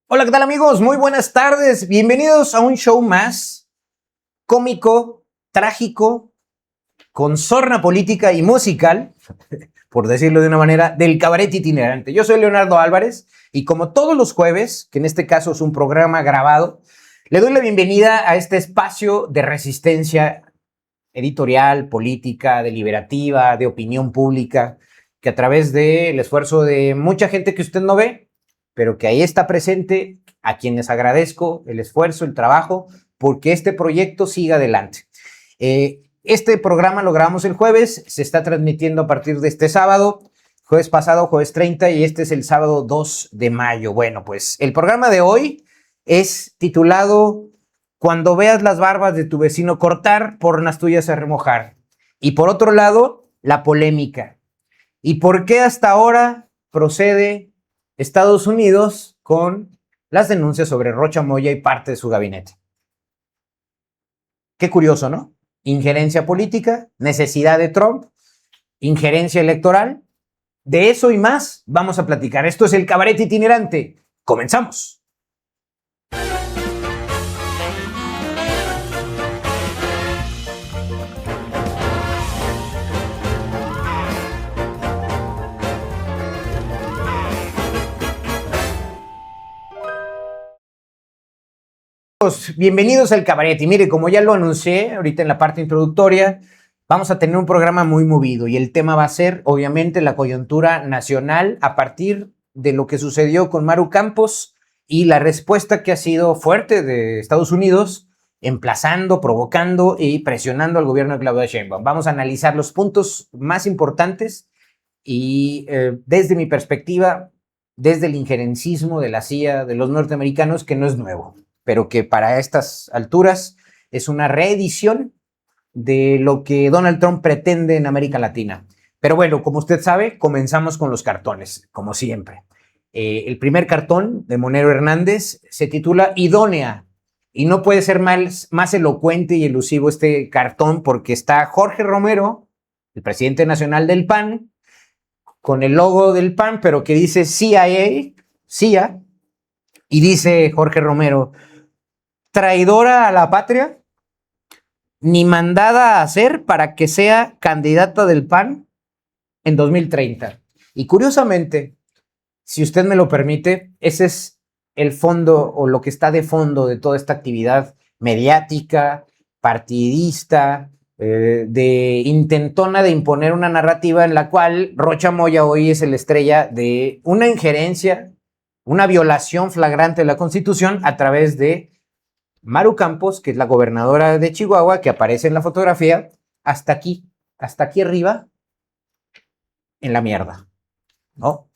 Hola, ¿qué tal amigos? Muy buenas tardes. Bienvenidos a un show más cómico, trágico, con sorna política y musical, por decirlo de una manera, del cabaret itinerante. Yo soy Leonardo Álvarez y como todos los jueves, que en este caso es un programa grabado, le doy la bienvenida a este espacio de resistencia editorial, política, deliberativa, de opinión pública, que a través del esfuerzo de mucha gente que usted no ve, pero que ahí está presente, a quienes agradezco el esfuerzo, el trabajo, porque este proyecto siga adelante. Este programa lo grabamos el jueves, se está transmitiendo a partir de este sábado, jueves pasado, jueves 30, y este es el sábado 2 de mayo. Bueno, pues el programa de hoy es titulado Cuando veas las barbas de tu vecino cortar, por las tuyas a remojar. Y por otro lado, la polémica. ¿Y por qué hasta ahora procede Estados Unidos con las denuncias sobre Rocha Moya y parte de su gabinete? Qué curioso, ¿no? Injerencia política, necesidad de Trump, injerencia electoral. De eso y más vamos a platicar. Esto es el Cabaret Itinerante. ¡Comenzamos! Bienvenidos al Cabaret. Y mire, como ya lo anuncié ahorita en la parte introductoria, vamos a tener un programa muy movido y el tema va a ser, obviamente, la coyuntura nacional a partir de lo que sucedió con Maru Campos y la respuesta que ha sido fuerte de Estados Unidos, emplazando, provocando y presionando al gobierno de Claudia Sheinbaum. Vamos a analizar los puntos más importantes y desde mi perspectiva, desde el injerencismo de la CIA, de los norteamericanos, que no es nuevo, pero que para estas alturas es una reedición de lo que Donald Trump pretende en América Latina. Pero bueno, como usted sabe, comenzamos con los cartones, como siempre. El primer cartón de Monero Hernández se titula Idónea, y no puede ser más elocuente y elusivo este cartón porque está Jorge Romero, el presidente nacional del PAN, con el logo del PAN, pero que dice CIA, y dice Jorge Romero, traidora a la patria, ni mandada a hacer para que sea candidata del PAN en 2030. Y curiosamente, si usted me lo permite, ese es el fondo o lo que está de fondo de toda esta actividad mediática, partidista, de intentona de imponer una narrativa en la cual Rocha Moya hoy es el estrella de una injerencia, una violación flagrante de la Constitución a través de Maru Campos, que es la gobernadora de Chihuahua, que aparece en la fotografía, hasta aquí arriba, en la mierda, ¿no?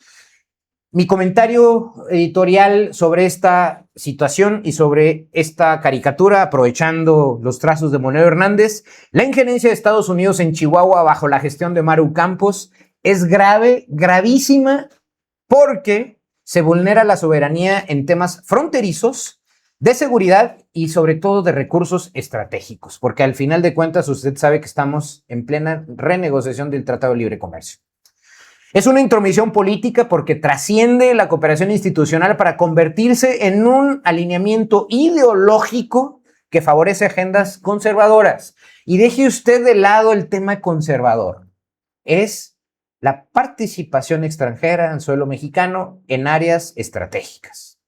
Mi comentario editorial sobre esta situación y sobre esta caricatura, aprovechando los trazos de Monero Hernández, la injerencia de Estados Unidos en Chihuahua bajo la gestión de Maru Campos es grave, gravísima, porque se vulnera la soberanía en temas fronterizos, de seguridad y sobre todo de recursos estratégicos, porque al final de cuentas usted sabe que estamos en plena renegociación del Tratado de Libre Comercio. Es una intromisión política porque trasciende la cooperación institucional para convertirse en un alineamiento ideológico que favorece agendas conservadoras. Y deje usted de lado el tema conservador. Es la participación extranjera en suelo mexicano en áreas estratégicas.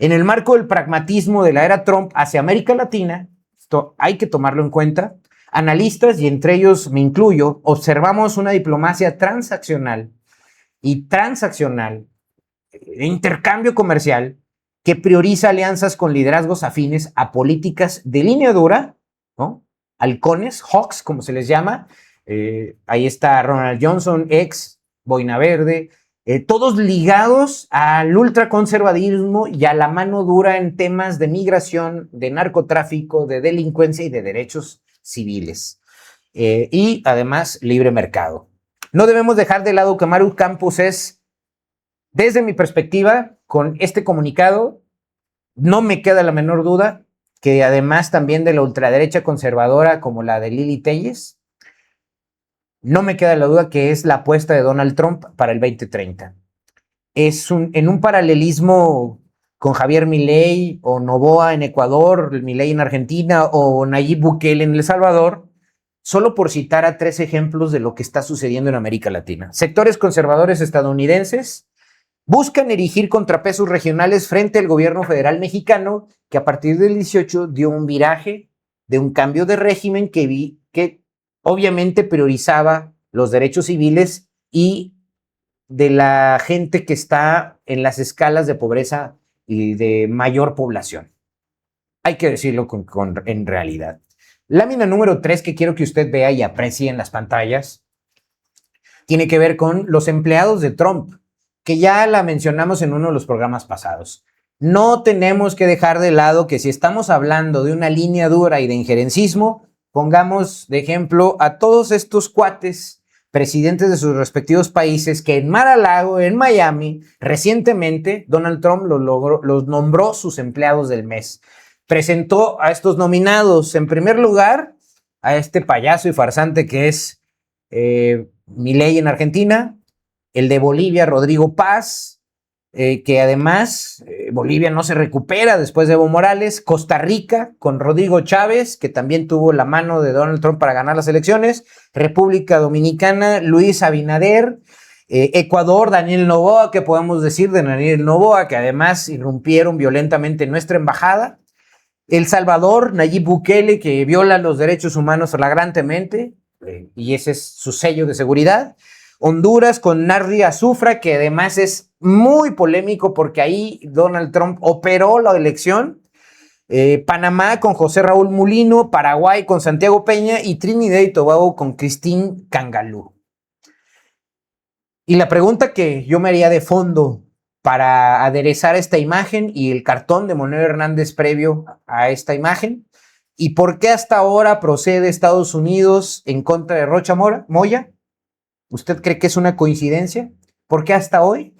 En el marco del pragmatismo de la era Trump hacia América Latina, esto hay que tomarlo en cuenta, analistas, y entre ellos me incluyo, observamos una diplomacia transaccional de intercambio comercial que prioriza alianzas con liderazgos afines a políticas de línea dura, ¿no? Halcones, hawks, como se les llama. Ahí está Ronald Johnson, ex Boina Verde, todos ligados al ultraconservadurismo y a la mano dura en temas de migración, de narcotráfico, de delincuencia y de derechos civiles. Y además libre mercado. No debemos dejar de lado que Maru Campos es, desde mi perspectiva, con este comunicado, no me queda la menor duda que además también de la ultraderecha conservadora como la de Lili Telles, no me queda la duda que es la apuesta de Donald Trump para el 2030. En un paralelismo con Javier Milei o Noboa en Ecuador, Milei en Argentina o Nayib Bukele en El Salvador, solo por citar a 3 ejemplos de lo que está sucediendo en América Latina. Sectores conservadores estadounidenses buscan erigir contrapesos regionales frente al gobierno federal mexicano, que a partir del 18 dio un viraje de un cambio de régimen que obviamente priorizaba los derechos civiles y de la gente que está en las escalas de pobreza y de mayor población. Hay que decirlo en realidad. Lámina número 3 que quiero que usted vea y aprecie en las pantallas tiene que ver con los empleados de Trump, que ya la mencionamos en uno de los programas pasados. No tenemos que dejar de lado que si estamos hablando de una línea dura y de injerencismo, pongamos de ejemplo a todos estos cuates presidentes de sus respectivos países que en Mar-a-Lago, en Miami, recientemente Donald Trump los nombró sus empleados del mes. Presentó a estos nominados, en primer lugar, a este payaso y farsante que es Milei en Argentina, el de Bolivia, Rodrigo Paz, que además Bolivia no se recupera después de Evo Morales, Costa Rica con Rodrigo Chávez, que también tuvo la mano de Donald Trump para ganar las elecciones, República Dominicana, Luis Abinader, Ecuador, Daniel Noboa, que podemos decir de Daniel Noboa, que además irrumpieron violentamente en nuestra embajada, El Salvador, Nayib Bukele, que viola los derechos humanos flagrantemente, y ese es su sello de seguridad. Honduras con Nardi Azufra, que además es muy polémico porque ahí Donald Trump operó la elección. Panamá con José Raúl Mulino, Paraguay con Santiago Peña y Trinidad y Tobago con Christine Cangalú. Y la pregunta que yo me haría de fondo para aderezar esta imagen y el cartón de Manuel Hernández previo a esta imagen, ¿y por qué hasta ahora procede Estados Unidos en contra de Rocha Moya? ¿Usted cree que es una coincidencia? ¿Por qué hasta hoy?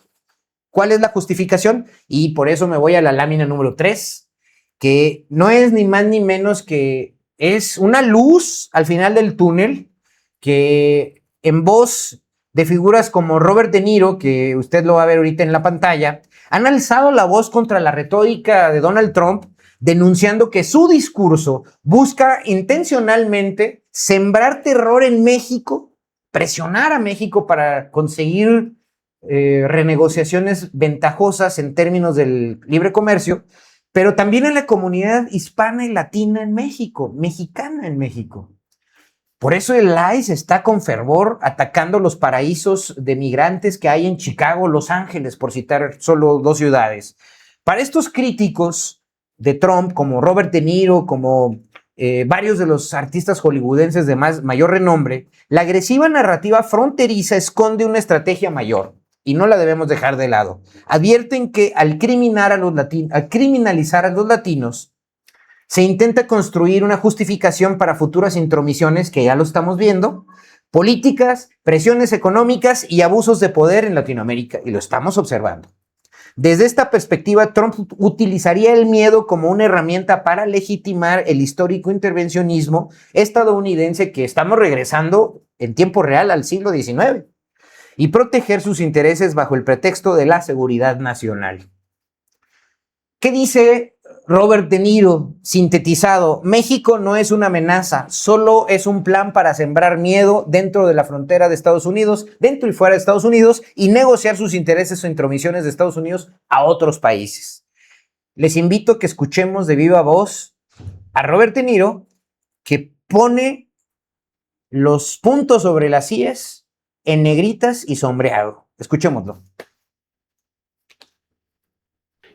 ¿Cuál es la justificación? Y por eso me voy a la lámina número 3, que no es ni más ni menos que es una luz al final del túnel que en voz de figuras como Robert De Niro, que usted lo va a ver ahorita en la pantalla, han alzado la voz contra la retórica de Donald Trump, denunciando que su discurso busca intencionalmente sembrar terror en México, presionar a México para conseguir renegociaciones ventajosas en términos del libre comercio, pero también en la comunidad hispana y latina en México, mexicana en México. Por eso el ICE está con fervor atacando los paraísos de migrantes que hay en Chicago, Los Ángeles, por citar solo 2 ciudades. Para estos críticos de Trump, como Robert De Niro, como varios de los artistas hollywoodenses de mayor renombre, la agresiva narrativa fronteriza esconde una estrategia mayor y no la debemos dejar de lado. Advierten que al criminalizar a los latinos, se intenta construir una justificación para futuras intromisiones, que ya lo estamos viendo, políticas, presiones económicas y abusos de poder en Latinoamérica, y lo estamos observando. Desde esta perspectiva, Trump utilizaría el miedo como una herramienta para legitimar el histórico intervencionismo estadounidense que estamos regresando en tiempo real al siglo XIX y proteger sus intereses bajo el pretexto de la seguridad nacional. ¿Qué dice Robert De Niro, sintetizado? México no es una amenaza, solo es un plan para sembrar miedo dentro de la frontera de Estados Unidos, dentro y fuera de Estados Unidos, y negociar sus intereses o intromisiones de Estados Unidos a otros países. Les invito a que escuchemos de viva voz a Robert De Niro, que pone los puntos sobre las íes en negritas y sombreado. Escuchémoslo.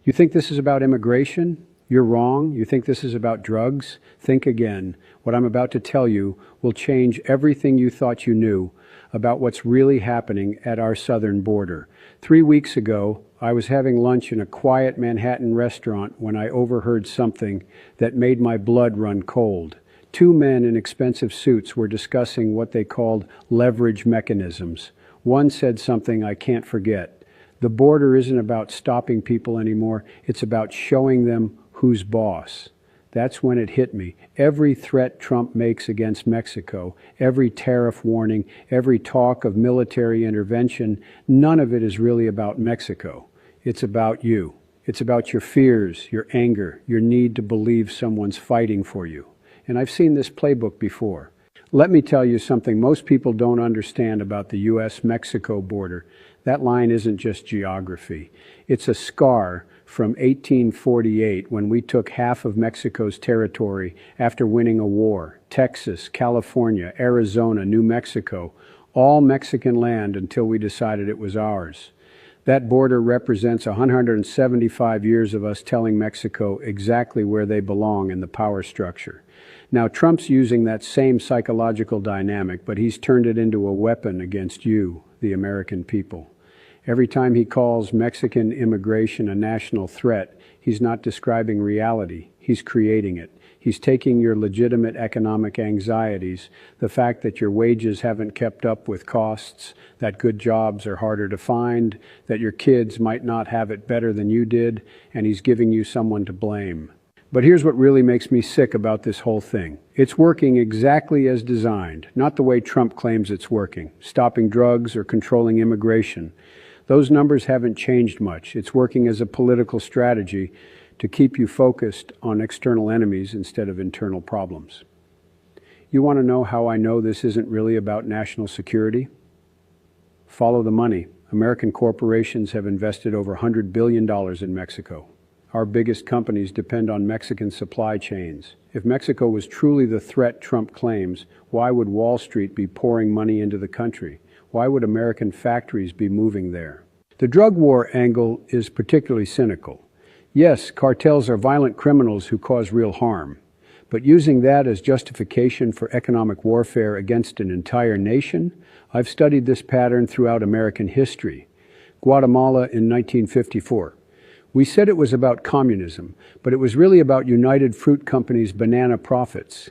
You think this is about immigration? You're wrong. You think this is about drugs? Think again. What I'm about to tell you will change everything you thought you knew about what's really happening at our southern border. 3 weeks ago, I was having lunch in a quiet Manhattan restaurant when I overheard something that made my blood run cold. 2 men in expensive suits were discussing what they called leverage mechanisms. One said something I can't forget. The border isn't about stopping people anymore. It's about showing them who's boss. That's when it hit me. Every threat Trump makes against Mexico, every tariff warning, every talk of military intervention, none of it is really about Mexico. It's about you. It's about your fears, your anger, your need to believe someone's fighting for you. And I've seen this playbook before. Let me tell you something most people don't understand about the U.S.-Mexico border. That line isn't just geography. It's a scar from 1848 when we took half of Mexico's territory after winning a war. Texas, California, Arizona, New Mexico, all Mexican land until we decided it was ours. That border represents 175 years of us telling Mexico exactly where they belong in the power structure. Now, Trump's using that same psychological dynamic, but he's turned it into a weapon against you, the American people. Every time he calls Mexican immigration a national threat, he's not describing reality, he's creating it. He's taking your legitimate economic anxieties, the fact that your wages haven't kept up with costs, that good jobs are harder to find, that your kids might not have it better than you did, and he's giving you someone to blame. But here's what really makes me sick about this whole thing. It's working exactly as designed, not the way Trump claims it's working, stopping drugs or controlling immigration. Those numbers haven't changed much. It's working as a political strategy to keep you focused on external enemies instead of internal problems. You want to know how I know this isn't really about national security? Follow the money. American corporations have invested over $100 billion in Mexico. Our biggest companies depend on Mexican supply chains. If Mexico was truly the threat Trump claims, why would Wall Street be pouring money into the country? Why would American factories be moving there? The drug war angle is particularly cynical. Yes, cartels are violent criminals who cause real harm, but using that as justification for economic warfare against an entire nation? I've studied this pattern throughout American history. Guatemala in 1954. We said it was about communism, but it was really about United Fruit Company's banana profits.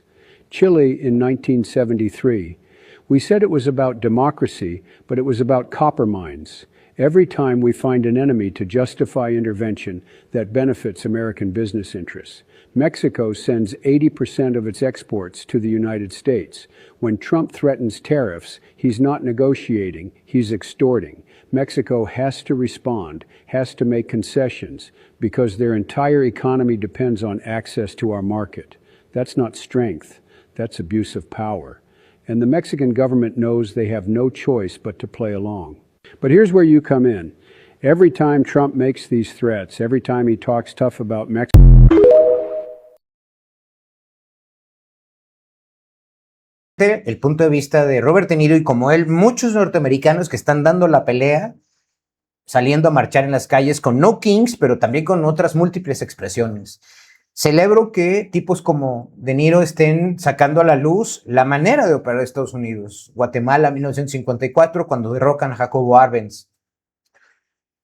Chile in 1973. We said it was about democracy, but it was about copper mines. Every time we find an enemy to justify intervention that benefits American business interests. Mexico sends 80% of its exports to the United States. When Trump threatens tariffs, he's not negotiating, he's extorting. Mexico has to respond, has to make concessions, because their entire economy depends on access to our market. That's not strength, that's abuse of power. And the Mexican government knows they have no choice but to play along. But here's where you come in. Every time Trump makes these threats, every time he talks tough about Mexico. El punto de vista de Robert De Niro y como él, muchos norteamericanos que están dando la pelea, saliendo a marchar en las calles con No Kings, pero también con otras múltiples expresiones. Celebro que tipos como De Niro estén sacando a la luz la manera de operar Estados Unidos. Guatemala, 1954, cuando derrocan a Jacobo Arbenz.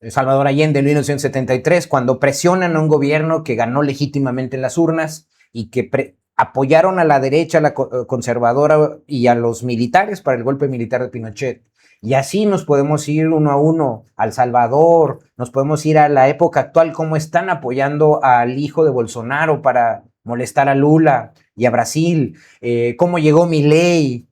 Salvador Allende, en 1973, cuando presionan a un gobierno que ganó legítimamente en las urnas y que apoyaron a la derecha, a la conservadora y a los militares para el golpe militar de Pinochet. Y así nos podemos ir uno a uno al Salvador, nos podemos ir a la época actual, cómo están apoyando al hijo de Bolsonaro para molestar a Lula y a Brasil, cómo llegó Milei,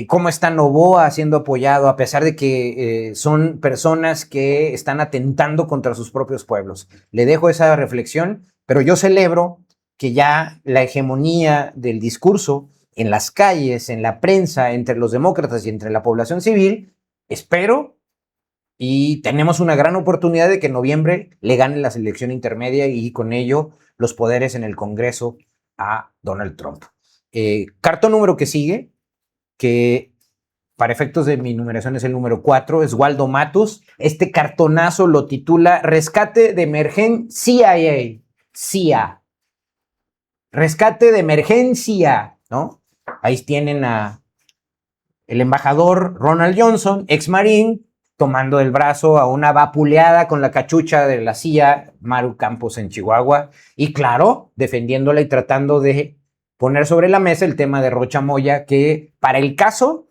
cómo está Noboa siendo apoyado a pesar de que son personas que están atentando contra sus propios pueblos. Le dejo esa reflexión, pero yo celebro que ya la hegemonía del discurso en las calles, en la prensa, entre los demócratas y entre la población civil, espero, y tenemos una gran oportunidad de que en noviembre le gane la elección intermedia y con ello los poderes en el Congreso a Donald Trump. Cartón número que sigue, que para efectos de mi numeración es el número 4, es Waldo Matus. Este cartonazo lo titula Rescate de Emergencia CIA. Rescate de emergencia, ¿no? Ahí tienen a el embajador Ronald Johnson, ex marín, tomando del brazo a una vapuleada con la cachucha de la CIA, Maru Campos en Chihuahua, y claro, defendiéndola y tratando de poner sobre la mesa el tema de Rocha Moya, que para el caso,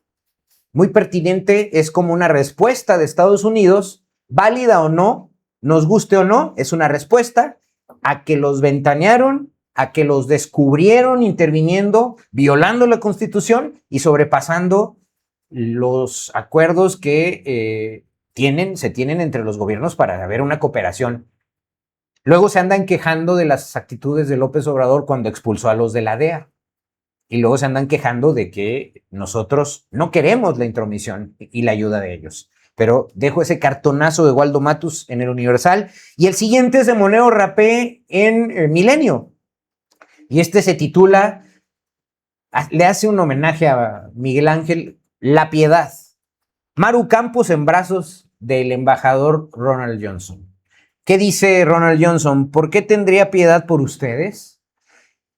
muy pertinente, es como una respuesta de Estados Unidos, válida o no, nos guste o no, es una respuesta a que los ventanearon, a que los descubrieron interviniendo, violando la Constitución y sobrepasando los acuerdos que se tienen entre los gobiernos para haber una cooperación Luego se andan quejando de las actitudes de López Obrador cuando expulsó a los de la DEA. Y luego se andan quejando de que nosotros no queremos la intromisión y la ayuda de ellos. Pero dejo ese cartonazo de Waldo Matus en el Universal. Y el siguiente es de Moneo Rapé en Milenio. Y este se titula, le hace un homenaje a Miguel Ángel, La Piedad. Maru Campos en brazos del embajador Ronald Johnson. ¿Qué dice Ronald Johnson? ¿Por qué tendría piedad por ustedes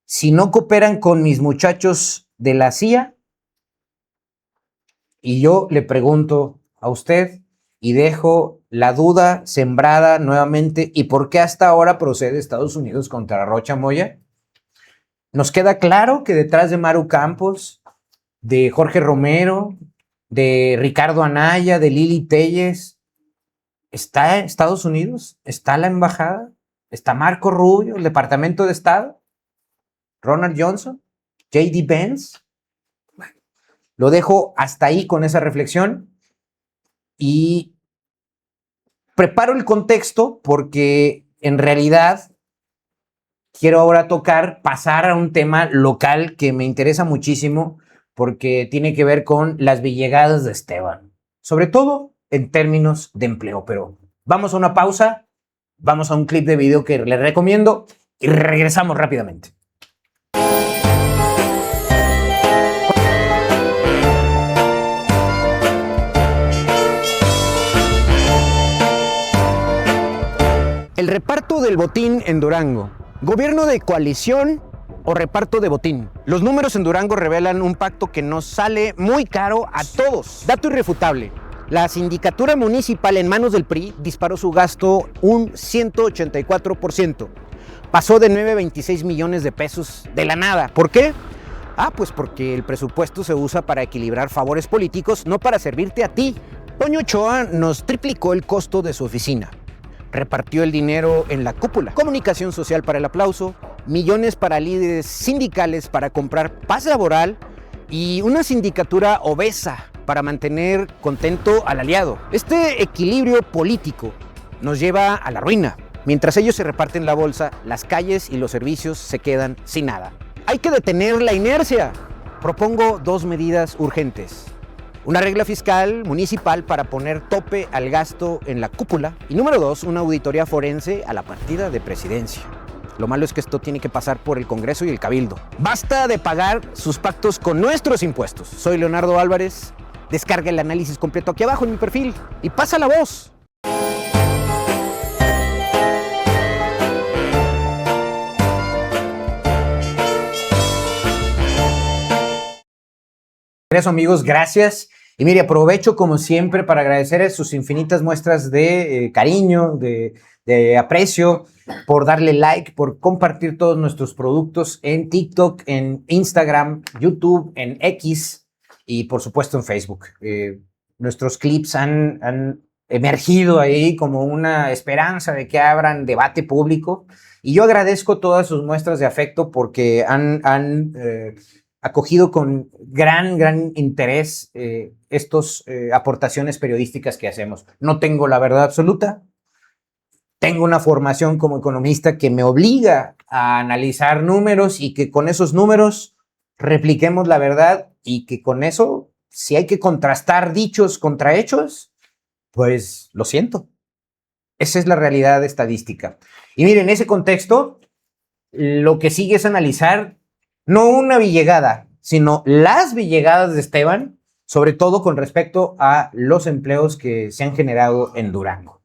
si no cooperan con mis muchachos de la CIA? Y yo le pregunto a usted y dejo la duda sembrada nuevamente, ¿y por qué hasta ahora procede Estados Unidos contra Rocha Moya? Nos queda claro que detrás de Maru Campos, de Jorge Romero, de Ricardo Anaya, de Lili Telles, está Estados Unidos, está la embajada, está Marco Rubio, el Departamento de Estado, Ronald Johnson, J.D. Vance. Bueno, lo dejo hasta ahí con esa reflexión y preparo el contexto porque en realidad quiero ahora pasar a un tema local que me interesa muchísimo porque tiene que ver con las Villegadas de Esteban, sobre todo en términos de empleo. Pero vamos a una pausa, vamos a un clip de video que les recomiendo y regresamos rápidamente. El reparto del botín en Durango. ¿Gobierno de coalición o reparto de botín? Los números en Durango revelan un pacto que nos sale muy caro a todos. Dato irrefutable. La sindicatura municipal en manos del PRI disparó su gasto un 184%. Pasó de 9 a 26 millones de pesos de la nada. ¿Por qué? Pues porque el presupuesto se usa para equilibrar favores políticos, no para servirte a ti. Toño Ochoa nos triplicó el costo de su oficina. Repartió el dinero en la cúpula. Comunicación social para el aplauso, millones para líderes sindicales para comprar paz laboral y una sindicatura obesa para mantener contento al aliado. Este equilibrio político nos lleva a la ruina. Mientras ellos se reparten la bolsa, las calles y los servicios se quedan sin nada. Hay que detener la inercia. Propongo 2 medidas urgentes. Una regla fiscal municipal para poner tope al gasto en la cúpula. Y número 2, una auditoría forense a la partida de presidencia. Lo malo es que esto tiene que pasar por el Congreso y el Cabildo. Basta de pagar sus pactos con nuestros impuestos. Soy Leonardo Álvarez. Descarga el análisis completo aquí abajo en mi perfil y pasa la voz. Eso, amigos, gracias. Y mire, aprovecho como siempre para agradecer sus infinitas muestras de cariño, de aprecio, por darle like, por compartir todos nuestros productos en TikTok, en Instagram, YouTube, en X y por supuesto en Facebook. Nuestros clips han emergido ahí como una esperanza de que abran debate público y yo agradezco todas sus muestras de afecto porque han acogido con gran interés estas aportaciones periodísticas que hacemos. No tengo la verdad absoluta, tengo una formación como economista que me obliga a analizar números y que con esos números repliquemos la verdad y que con eso, si hay que contrastar dichos contra hechos, pues lo siento. Esa es la realidad estadística. Y miren, en ese contexto, lo que sigue es analizar no una Villegada, sino las Villegadas de Esteban, sobre todo con respecto a los empleos que se han generado en Durango.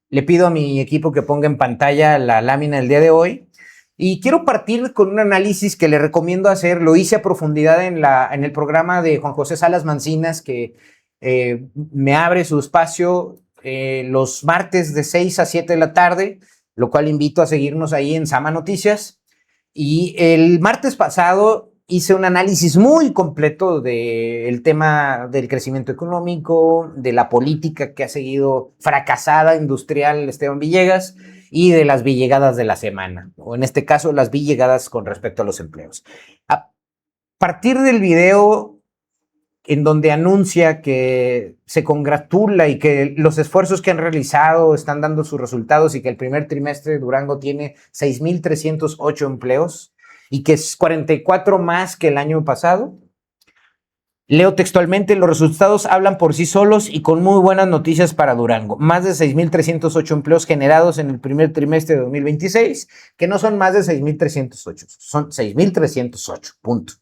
Le pido a mi equipo que ponga en pantalla la lámina del día de hoy y quiero partir con un análisis que le recomiendo hacer. Lo hice a profundidad en el programa de Juan José Salas Mancinas, que me abre su espacio los martes de 6 a 7 de la tarde, lo cual invito a seguirnos ahí en Sama Noticias. Y el martes pasado hice un análisis muy completo del tema del crecimiento económico, de la política que ha seguido fracasada industrial Esteban Villegas y de las Villegadas de la semana, o en este caso las Villegadas con respecto a los empleos. A partir del video en donde anuncia que se congratula y que los esfuerzos que han realizado están dando sus resultados y que el primer trimestre de Durango tiene 6,308 empleos y que es 44 más que el año pasado. Leo textualmente: los resultados hablan por sí solos y con muy buenas noticias para Durango. Más de 6,308 empleos generados en el primer trimestre de 2026, que no son más de 6,308, son 6,308, punto.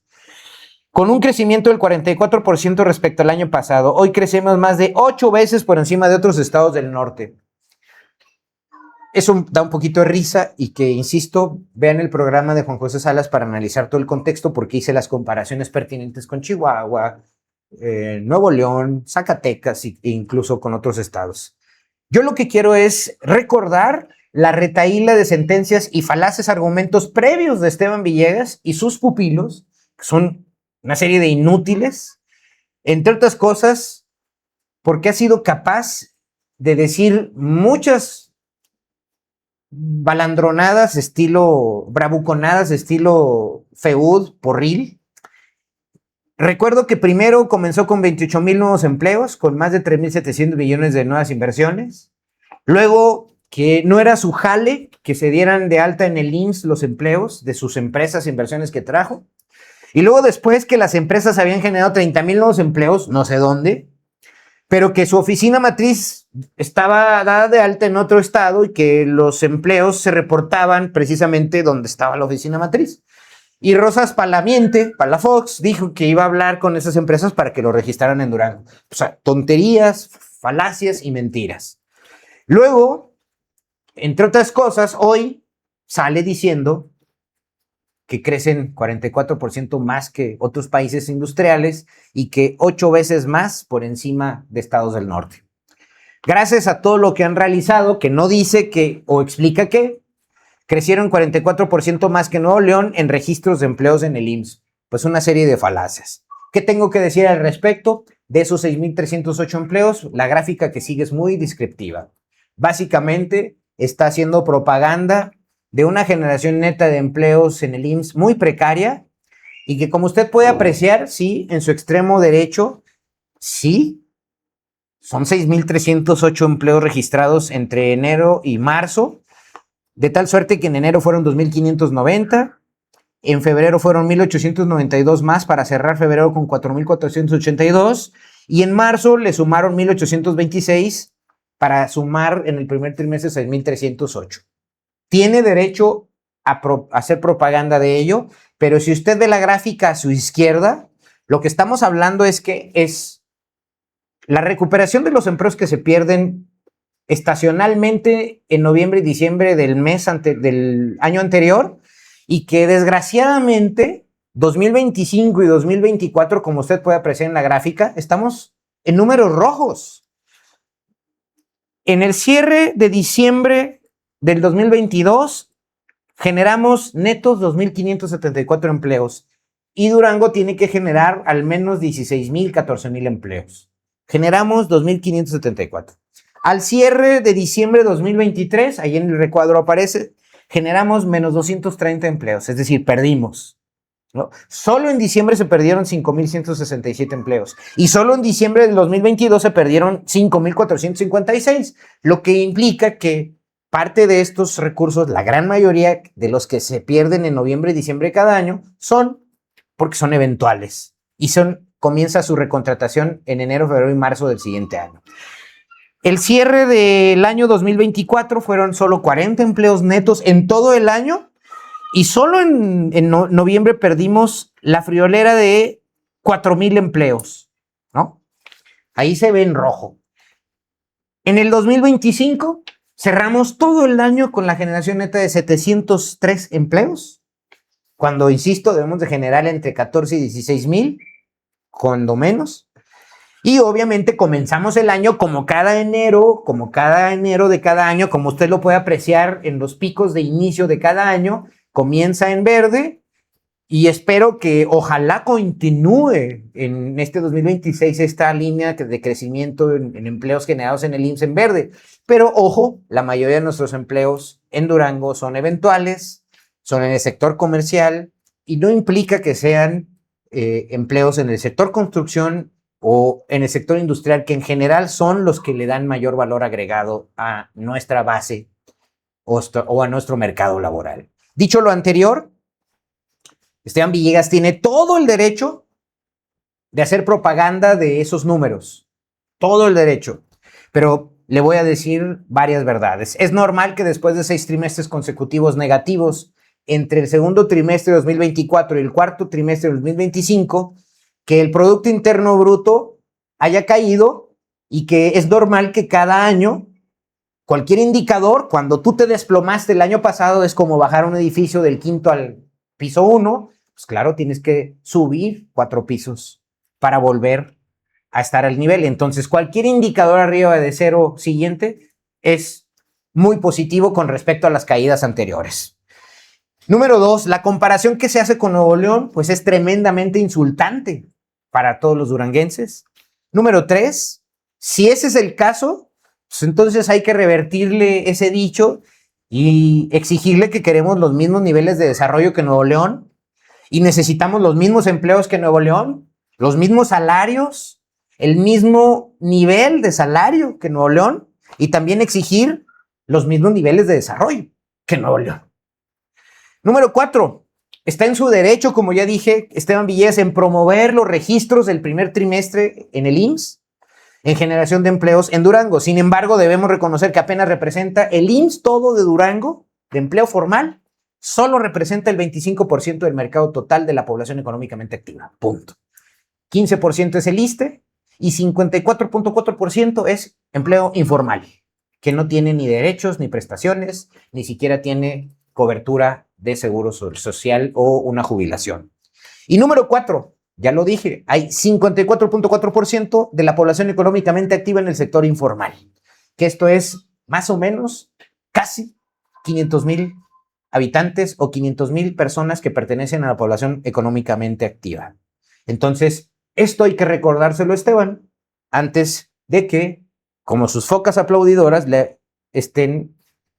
Con un crecimiento del 44% respecto al año pasado, hoy crecemos más de 8 veces por encima de otros estados del norte. Eso da un poquito de risa y que, insisto, vean el programa de Juan José Salas para analizar todo el contexto, porque hice las comparaciones pertinentes con Chihuahua, Nuevo León, Zacatecas e incluso con otros estados. Yo lo que quiero es recordar la retahíla de sentencias y falaces argumentos previos de Esteban Villegas y sus pupilos, que son una serie de inútiles, entre otras cosas, porque ha sido capaz de decir muchas balandronadas, bravuconadas, estilo feud, porril. Recuerdo que primero comenzó con 28,000 nuevos empleos, con más de 3,700 millones de nuevas inversiones. Luego, que no era su jale que se dieran de alta en el IMSS los empleos de sus empresas e inversiones que trajo. Y luego, después, que las empresas habían generado 30,000 nuevos empleos, no sé dónde, pero que su oficina matriz estaba dada de alta en otro estado y que los empleos se reportaban precisamente donde estaba la oficina matriz. Y Rosas Palafox, dijo que iba a hablar con esas empresas para que lo registraran en Durango. O sea, tonterías, falacias y mentiras. Luego, entre otras cosas, hoy sale diciendo que crecen 44% más que otros países industriales y que 8 veces más por encima de estados del norte. Gracias a todo lo que han realizado, que no dice que o explica que crecieron 44% más que Nuevo León en registros de empleos en el IMSS. Pues una serie de falacias. ¿Qué tengo que decir al respecto? De esos 6,308 empleos, la gráfica que sigue es muy descriptiva. Básicamente está haciendo propaganda de una generación neta de empleos en el IMSS muy precaria y que, como usted puede apreciar, sí, en su extremo derecho, sí, son 6,308 empleos registrados entre enero y marzo, de tal suerte que en enero fueron 2,590, en febrero fueron 1,892 más para cerrar febrero con 4,482 y en marzo le sumaron 1,826 para sumar en el primer trimestre 6,308. Tiene derecho a hacer propaganda de ello, pero si usted ve la gráfica a su izquierda, lo que estamos hablando es que es la recuperación de los empleos que se pierden estacionalmente en noviembre y diciembre del año anterior y que desgraciadamente 2025 y 2024, como usted puede apreciar en la gráfica, estamos en números rojos. En el cierre de diciembre del 2022 generamos netos 2,574 empleos y Durango tiene que generar al menos 16,000, 14,000 empleos. Generamos 2,574. Al cierre de diciembre de 2023, ahí en el recuadro aparece, generamos menos 230 empleos, es decir, perdimos, ¿no? Solo en diciembre se perdieron 5,167 empleos y solo en diciembre del 2022 se perdieron 5,456, lo que implica que parte de estos recursos, la gran mayoría de los que se pierden en noviembre y diciembre cada año, son porque son eventuales y comienza su recontratación en enero, febrero y marzo del siguiente año. El cierre del año 2024 fueron solo 40 empleos netos en todo el año y solo en noviembre perdimos la friolera de 4,000 empleos, ¿no? Ahí se ve en rojo. En el 2025 cerramos todo el año con la generación neta de 703 empleos, cuando, insisto, debemos de generar entre 14 y 16,000, cuando menos. Y obviamente comenzamos el año como cada enero de cada año, como usted lo puede apreciar en los picos de inicio de cada año, comienza en verde y espero que ojalá continúe en este 2026 esta línea de crecimiento en empleos generados en el IMSS en verde. Pero ojo, la mayoría de nuestros empleos en Durango son eventuales, son en el sector comercial y no implica que sean empleos en el sector construcción o en el sector industrial, que en general son los que le dan mayor valor agregado a nuestra base o a nuestro mercado laboral. Dicho lo anterior, Esteban Villegas tiene todo el derecho de hacer propaganda de esos números, todo el derecho, pero le voy a decir varias verdades. Es normal que después de 6 trimestres consecutivos negativos, entre el segundo trimestre de 2024 y el cuarto trimestre de 2025, que el Producto Interno Bruto haya caído, y que es normal que cada año cualquier indicador, cuando tú te desplomaste el año pasado, es como bajar un edificio del quinto al piso 1, pues claro, tienes que subir 4 pisos para volver a estar al nivel. Entonces, cualquier indicador arriba de 0 siguiente es muy positivo con respecto a las caídas anteriores. Número 2, la comparación que se hace con Nuevo León, pues es tremendamente insultante para todos los duranguenses. Número 3, si ese es el caso, pues entonces hay que revertirle ese dicho y exigirle que queremos los mismos niveles de desarrollo que Nuevo León y necesitamos los mismos empleos que Nuevo León, los mismos salarios, el mismo nivel de salario que Nuevo León y también exigir los mismos niveles de desarrollo que Nuevo León. Número 4, está en su derecho, como ya dije, Esteban Villegas, en promover los registros del primer trimestre en el IMSS, en generación de empleos en Durango. Sin embargo, debemos reconocer que apenas representa el IMSS todo de Durango, de empleo formal, solo representa el 25% del mercado total de la población económicamente activa. Punto. 15% es el ISSSTE y 54.4% es empleo informal, que no tiene ni derechos ni prestaciones, ni siquiera tiene cobertura de seguro social o una jubilación. Y número 4, ya lo dije, hay 54.4% de la población económicamente activa en el sector informal, que esto es más o menos casi 500,000 habitantes o 500,000 personas que pertenecen a la población económicamente activa. Entonces, esto hay que recordárselo a Esteban antes de que, como sus focas aplaudidoras, le estén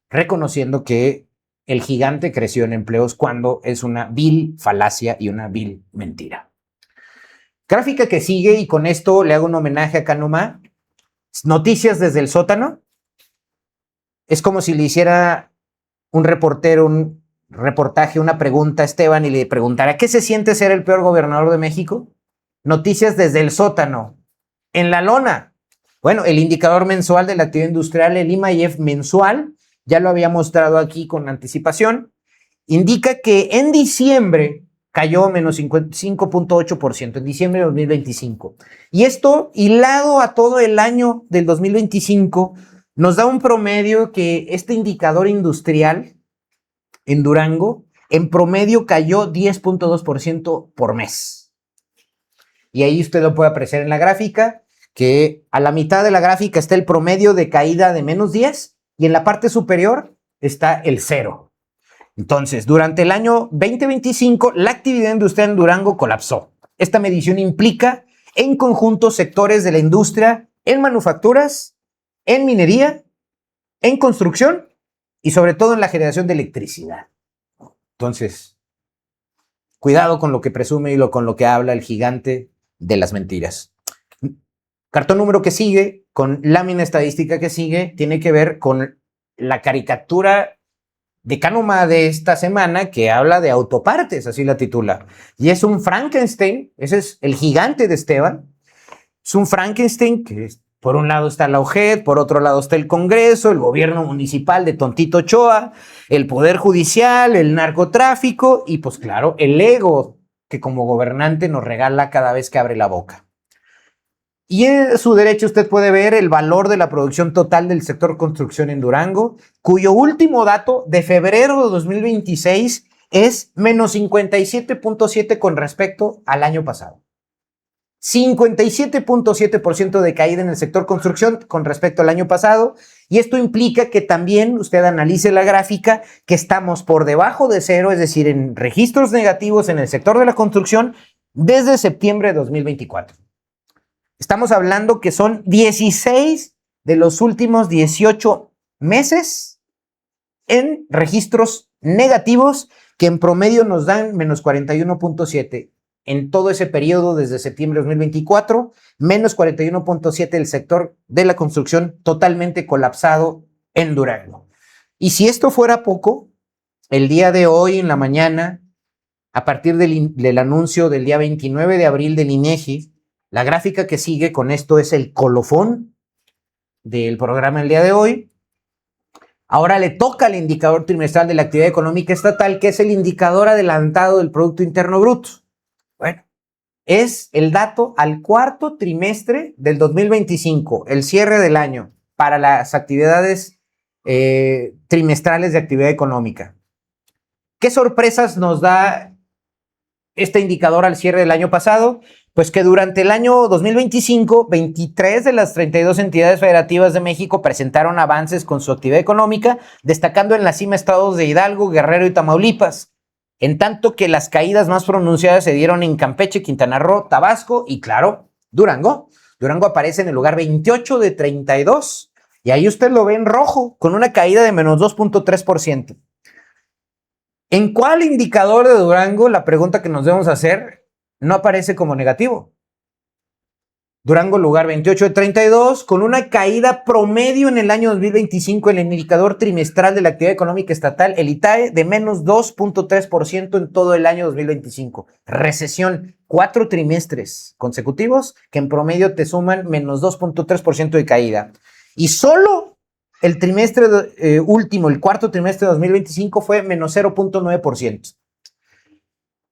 reconociendo que el gigante creció en empleos cuando es una vil falacia y una vil mentira. Gráfica que sigue, y con esto le hago un homenaje a Canuma. Noticias desde el sótano. Es como si le hiciera un reportero un reportaje, una pregunta a Esteban y le preguntara: ¿qué se siente ser el peor gobernador de México? Noticias desde el sótano. En la lona. Bueno, el indicador mensual de la actividad industrial, el IMAIEF mensual, ya lo había mostrado aquí con anticipación, indica que en diciembre cayó menos 5.8% en diciembre de 2025. Y esto, hilado a todo el año del 2025, nos da un promedio que este indicador industrial en Durango, en promedio cayó 10.2% por mes. Y ahí usted lo puede apreciar en la gráfica, que a la mitad de la gráfica está el promedio de caída de menos 10 y en la parte superior está el 0. Entonces, durante el año 2025, la actividad industrial en Durango colapsó. Esta medición implica, en conjunto, sectores de la industria en manufacturas, en minería, en construcción y sobre todo en la generación de electricidad. Entonces, cuidado con lo que presume y con lo que habla el gigante de las mentiras. Cartón número que sigue, con lámina estadística que sigue, tiene que ver con la caricatura de Canuma de esta semana, que habla de autopartes, así la titula. Y es un Frankenstein, ese es el gigante de Esteban. Es un Frankenstein que por un lado está la OJED, por otro lado está el Congreso, el gobierno municipal de Tontito Ochoa, el Poder Judicial, el narcotráfico y pues claro, el ego que como gobernante nos regala cada vez que abre la boca. Y en su derecha usted puede ver el valor de la producción total del sector construcción en Durango, cuyo último dato de febrero de 2026 es menos 57.7 con respecto al año pasado. 57.7% de caída en el sector construcción con respecto al año pasado, y esto implica que también usted analice la gráfica, que estamos por debajo de 0, es decir, en registros negativos en el sector de la construcción desde septiembre de 2024. Estamos hablando que son 16 de los últimos 18 meses en registros negativos que en promedio nos dan menos 41.7. en todo ese periodo desde septiembre de 2024, menos 41.7% del sector de la construcción totalmente colapsado en Durango. Y si esto fuera poco, el día de hoy en la mañana, a partir del anuncio del día 29 de abril del INEGI, la gráfica que sigue con esto es el colofón del programa el día de hoy. Ahora le toca al indicador trimestral de la actividad económica estatal, que es el indicador adelantado del Producto Interno Bruto. Bueno, es el dato al cuarto trimestre del 2025, el cierre del año, para las actividades trimestrales de actividad económica. ¿Qué sorpresas nos da este indicador al cierre del año pasado? Pues que durante el año 2025, 23 de las 32 entidades federativas de México presentaron avances con su actividad económica, destacando en la cima estados de Hidalgo, Guerrero y Tamaulipas, en tanto que las caídas más pronunciadas se dieron en Campeche, Quintana Roo, Tabasco y, claro, Durango. Durango aparece en el lugar 28 de 32 y ahí usted lo ve en rojo, con una caída de menos 2.3%. ¿En cuál indicador de Durango, la pregunta que nos debemos hacer, no aparece como negativo? Durango, lugar 28 de 32, con una caída promedio en el año 2025 en el indicador trimestral de la actividad económica estatal, el ITAE, de menos 2.3% en todo el año 2025. Recesión, 4 trimestres consecutivos que en promedio te suman menos 2.3% de caída. Y solo el trimestre último, el cuarto trimestre de 2025, fue menos 0.9%.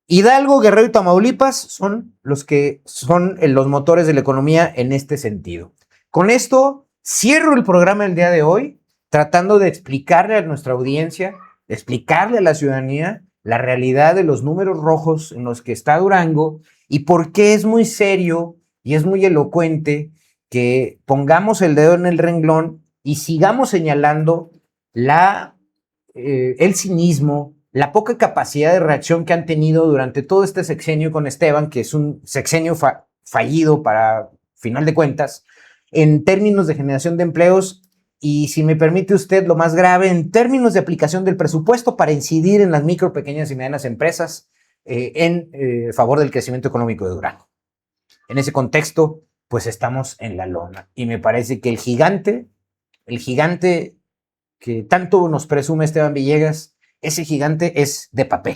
Hidalgo, Guerrero y Tamaulipas son los que son los motores de la economía en este sentido. Con esto cierro el programa el día de hoy, tratando de explicarle a nuestra audiencia, de explicarle a la ciudadanía la realidad de los números rojos en los que está Durango y por qué es muy serio y es muy elocuente que pongamos el dedo en el renglón y sigamos señalando el cinismo, la poca capacidad de reacción que han tenido durante todo este sexenio con Esteban, que es un sexenio fallido para final de cuentas, en términos de generación de empleos y, si me permite usted, lo más grave, en términos de aplicación del presupuesto para incidir en las micro, pequeñas y medianas empresas en favor del crecimiento económico de Durango. En ese contexto, pues estamos en la lona y me parece que el gigante que tanto nos presume Esteban Villegas, ese gigante es de papel.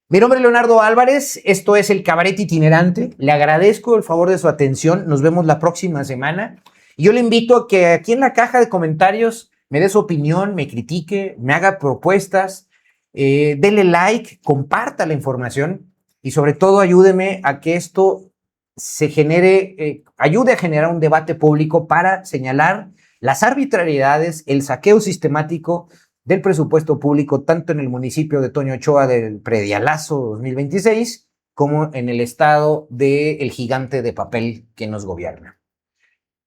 Mi nombre es Leonardo Álvarez, esto es El Cabaret Itinerante. Le agradezco el favor de su atención, nos vemos la próxima semana. Y yo le invito a que aquí en la caja de comentarios me dé su opinión, me critique, me haga propuestas, dele like, comparta la información y sobre todo ayúdeme a que esto se genere, ayude a generar un debate público para señalar las arbitrariedades, el saqueo sistemático del presupuesto público, tanto en el municipio de Toño Ochoa del predialazo 2026, como en el estado del gigante de papel que nos gobierna.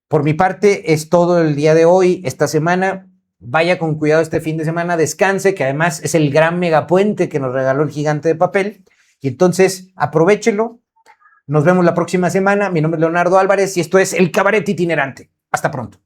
Por mi parte, es todo el día de hoy, esta semana. Vaya con cuidado este fin de semana, descanse, que además es el gran megapuente que nos regaló el gigante de papel. Y entonces, aprovéchelo. Nos vemos la próxima semana. Mi nombre es Leonardo Álvarez y esto es El Cabaret Itinerante. Hasta pronto.